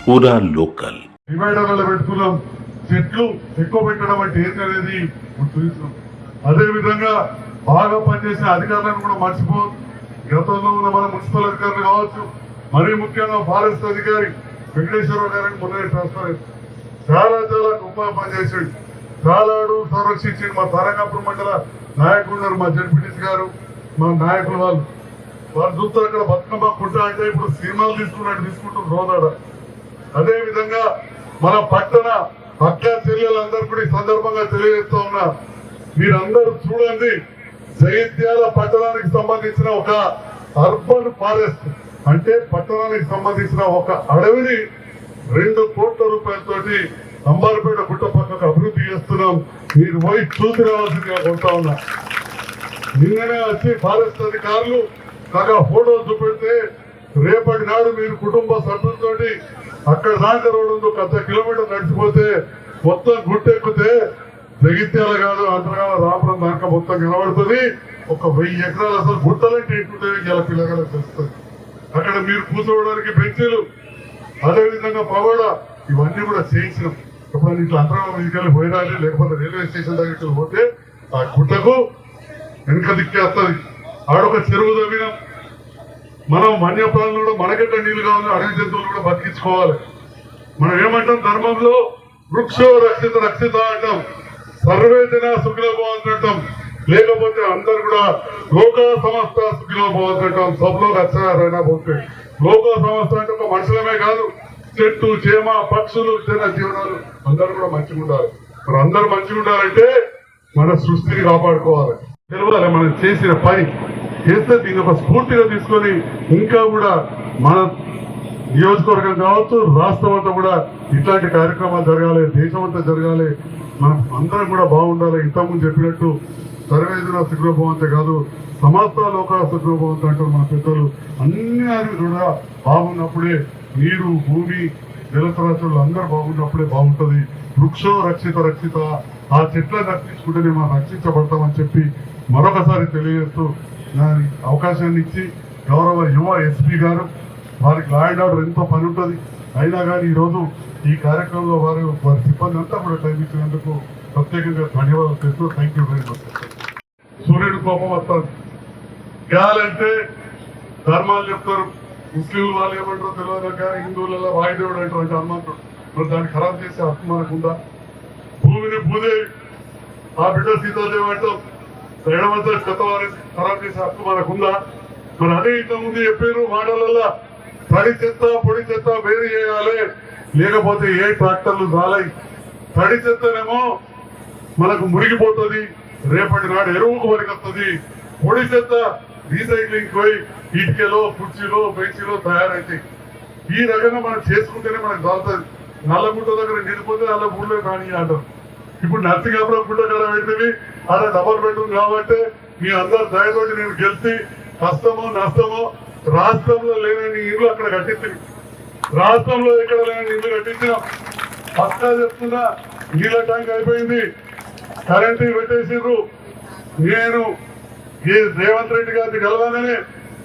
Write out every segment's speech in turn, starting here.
పూరా లోకల్. డివైడర్లలో పెట్టుకున్నాం. చెట్లు ఎక్కువ పెట్టడం అంటే ఏంటి అనేది చూస్తున్నాం. అదే విధంగా బాగా పనిచేసిన అధికారులను కూడా మర్చిపోదు. గతంలో ఉన్న మన మున్సిపల్ అధికారులు కావచ్చు, మరీ ముఖ్యంగా ఫారెస్ట్ అధికారి వెంకటేశ్వరరావు గారిని మొన్న ట్రాన్స్ఫర్ చాలా గొప్ప పనిచేసాడు. చాలా అడుగు సంరక్షించి మా తారంగాపురం మండల నాయకులు ఉన్నారు, మా జడ్పీటీసీ గారు, మా నాయకులు వాళ్ళు చూస్తారు. అక్కడ బతుకమ్మ పుట్ట అంటే ఇప్పుడు సినిమాలు తీసుకుంటారు రోదాడ. అదే విధంగా మన పట్టణ అక్క చెల్లెలందరూ కూడా ఈ సందర్భంగా తెలియజేస్తూ ఉన్నా, మీరందరూ చూడండి, జగిత్యాల పట్టణానికి సంబంధించిన ఒక అర్బన్ ఫారెస్ట్ అంటే పట్టణానికి సంబంధించిన ఒక అడవిని 2 కోట్ల రూపాయలతోటి అంబారిపేట గుట్ట పక్కకు అభివృద్ధి చేస్తున్నాం. మీరు పోయి చూసి రావాల్సిందిగా కొడతా ఉన్నా. నిన్ననే వచ్చి ఫారెస్ట్ అధికారులు కాగా ఫోటోలు చూపెడితే రేపటి నాడు మీరు కుటుంబ సభ్యులతోటి అక్కడ దాకా రోడ్డు 1 కిలోమీటర్ నడిచిపోతే మొత్తం గుట్టెక్కితే జగిత్యాల కాదు అంతర్గాల రామపురం దాకా మొత్తం కనబడుతుంది. ఒక 1000 ఎకరాలు అసలు గుట్టలంటే ఏంటుంటే ఇలా పిల్లగాలకు తెలుస్తుంది. అక్కడ మీరు కూర్చోవడానికి బెంచీలు, అదేవిధంగా పగోడ, ఇవన్నీ కూడా చేయించినాం. ఎప్పుడైనా ఇట్లా అంతర్గాల తీసుకెళ్ళి పోయిరాలి, లేకపోతే రైల్వే స్టేషన్ దగ్గరికి పోతే ఆ గుట్టకు వెనుక దిక్కేస్తుంది. ఆడొక చెరువు తవ్వినాం. మనం వన్యప్రాణులు కూడా మనకెట్ట నీళ్లు కావాలి, అడవి జంతువులు కూడా బతికించుకోవాలి. మనం ఏమంటాం ధర్మంలో వృక్షో రక్షిత రక్షిత అంటాం, సర్వే జన సుఖిలో బాగుంటుంటాం, లేకపోతే అందరు కూడా లోక సంస్థ సుఖిలో బాగుంటుంటాం. సభలో రచన పోతే లోక సంస్థ అంటే ఒక మనుషులమే కాదు, చెట్టు చేమ పక్షులు జన జీవనాలు అందరూ కూడా మంచిగా ఉండాలి. మరి అందరూ మంచిగా ఉండాలంటే మన సృష్టిని కాపాడుకోవాలి. తెలియాలి మనం చేసిన పని చేస్తే దీన్ని ఒక స్ఫూర్తిగా తీసుకొని ఇంకా కూడా మన నియోజకవర్గం కావచ్చు, రాష్ట్రం అంతా కూడా ఇట్లాంటి కార్యక్రమాలు జరగాలి, దేశం అంతా జరగాలి, మనం అందరం కూడా బాగుండాలి. ఇంతకుముందు చెప్పినట్టు సర్వేజన సుగ్రభవంతే కాదు, సమస్త లోక సుగ్రభవంత అంటారు మన పెద్దలు. అన్ని కూడా బాగున్నప్పుడే నీరు భూమి జలచరాచరులు అందరూ బాగున్నప్పుడే బాగుంటుంది. వృక్షో రక్షిత రక్షిత, ఆ చెట్లను రక్షించుకుంటేనే మనం రక్షించబడతామని చెప్పి మరొకసారి తెలియజేస్తూ దాని అవకాశాన్ని ఇచ్చి గౌరవ యువ ఎస్పీ గారు, వారికి లా అండ్ ఆర్డర్ ఎంతో పని ఉంటుంది, అయినా కానీ ఈరోజు ఈ కార్యక్రమంలో వారి సిబ్బంది అంతా కూడా టైం ఇచ్చినందుకు ప్రత్యేకంగా ధన్యవాదాలు చేస్తూ థ్యాంక్ యూ వెరీ మచ్. సూర్యుడు కోపం వస్తుంది, గాలంటే ధర్మాలు చెప్తారు. ముస్లింలు వాళ్ళు ఏమంటారో తెలియదు కానీ హిందువులలో వాయుదేవుడు అంటారు, అంటే హనుమంతుడు. మరి దాన్ని ఖరాబ్ చేసే హక్కు మనకుందా? భూమిని భూదేవి, ఆ బిడ్డ సీతాదేవి అంటాం, ఎడమంతా కొత్తవారి ఖరాబ్ చేసే హక్కు మనకుందా? మరి అదే ఇంతకుముందు చెప్పారు మాటలల్లా, తడి చెత్త పొడి చెత్త వేరు చేయాలి, లేకపోతే ఏ ట్రాక్టర్లు రాలై. తడి చెత్తనేమో మనకు మురిగిపోతుంది, రేపటి నాడు ఎరువుకు వరకొస్తుంది. పొడి చెత్త రీసైక్లింగ్ పోయి ఇటుకలో కుర్చీలో బెంచీలో తయారైతాయి. ఈ రకంగా మనం చేసుకుంటేనే మనకు చాలుతుంది. నల్లగుంట దగ్గర నిండిపోతే నల్ల గుడ్లో కానీ అంటారు. ఇప్పుడు నర్సింగాపురం గుడ్డ కాడ పెట్టింది, అలా డబల్ బెడ్రూమ్ కాబట్టి మీ అందరు దయతోటి నేను గెలిచి కష్టమో నష్టమో రాష్ట్రంలో లేని ఇల్లు అక్కడ కట్టించింది, రాష్ట్రంలో ఎక్కడ లేని ఇల్లు కట్టించిన. పక్కా చెప్తున్నా, నీళ్ళ ట్యాంక్ అయిపోయింది, కరెంటు పెట్టేసిండ్రు. నేను ఈ రేవంత్ రెడ్డి గారిని గెలవాలని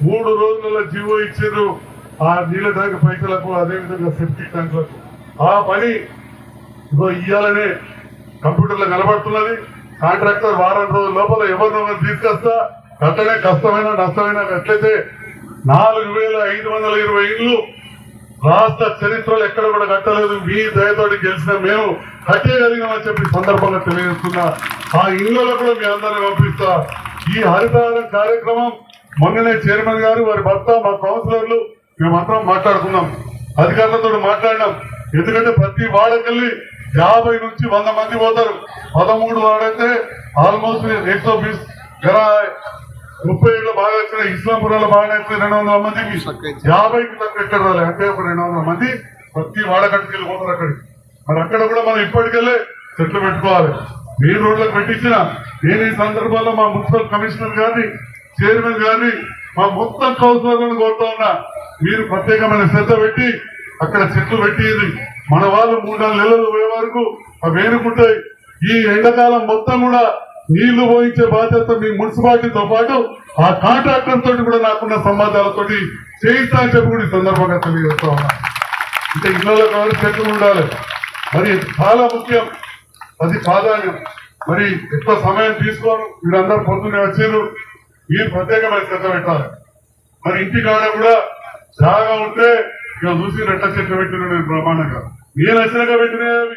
3 రోజులలో జీవో ఇచ్చారు ఆ నీళ్ళ ట్యాంక్ పైసలకు, అదేవిధంగా సెప్టిక్ ట్యాంకులకు. ఆ పని ఇయ్యాలనే కంప్యూటర్లో కనబడుతున్నది. కాంట్రాక్టర్ వారం రోజుల లోపల ఎవరినొకరు తీసుకొస్తా, అట్లనే కష్టమైన నష్టమైన ఎట్లయితే 4520 ఇళ్ళు రాష్ట్ర చరిత్రలో ఎక్కడ కూడా కట్టలేదు. మీ దయతోటి గెలిచిన మేము కట్టేయగలిగినామని చెప్పి సందర్భంగా తెలియజేస్తున్నా. ఆ ఇళ్లలో కూడా మీ అందరినీ పంపిస్తా. ఈ హరితహారం కార్యక్రమం మొన్ననే చైర్మన్ గారు, వారి భర్త, మా కౌన్సిలర్లు మేమందరం మాట్లాడుకున్నాం, అధికారులతో మాట్లాడినాం. ఎందుకంటే ప్రతి వాడకెళ్ళి 50 నుంచి 100 మంది పోతారు. 13 వాడైతే ఆల్మోస్ట్ 120 జర 30 ఏళ్ళు బాగా వచ్చిన ఇస్లాంపురాలో బాగా వచ్చిన 200 మందికి 50కి తక్కువ ఎక్కడ రాలే, అంటే ఒక 200 మంది ప్రతి వాడకట్టుకు వెళ్ళిపోతారు అక్కడికి. మరి అక్కడ కూడా మనం ఇప్పటికెళ్ళే చెట్లు పెట్టుకోవాలి. మెయిన్ రోడ్లకు పెట్టించిన నేను ఈ సందర్భంలో మా మున్సిపల్ కమిషనర్ గారిని, చైర్మన్ గారిని, మా మొత్తం కౌన్సిలర్లను కోరుతా ఉన్నా, మీరు ప్రత్యేకమైన శ్రద్ధ పెట్టి అక్కడ చెట్లు పెట్టింది. మన వాళ్ళు 3-4 నెలలు పోయే వరకు అవి వేనుకుంటాయి. ఈ ఎండాకాలం మొత్తం కూడా నీళ్లు పోయించే బాధ్యత మీ మున్సిపాలిటీతో పాటు ఆ కాంట్రాక్టర్ తోటి కూడా నాకున్న సంబంధాలతోటి చేయిస్తా అని చెప్పి కూడా ఈ సందర్భంగా తెలియజేస్తా ఉన్నా. అంటే ఇళ్లలో కావాలి చెట్లు ఉండాలి. మరి చాలా ముఖ్యం, అది ప్రాధాన్యం. మరి ఎక్కువ సమయం తీసుకోను, వీరందరూ పొద్దున్నే వచ్చారు, మీరు ప్రత్యేకమైన శ్రద్ధ పెట్టాలి. మరి ఇంటి కాడ కూడా జాగా ఉంటే ఇక చూసి రెట్ట చెట్లు పెట్టిన బ్రహ్మాండంగా నేను వచ్చినాక పెట్టినవి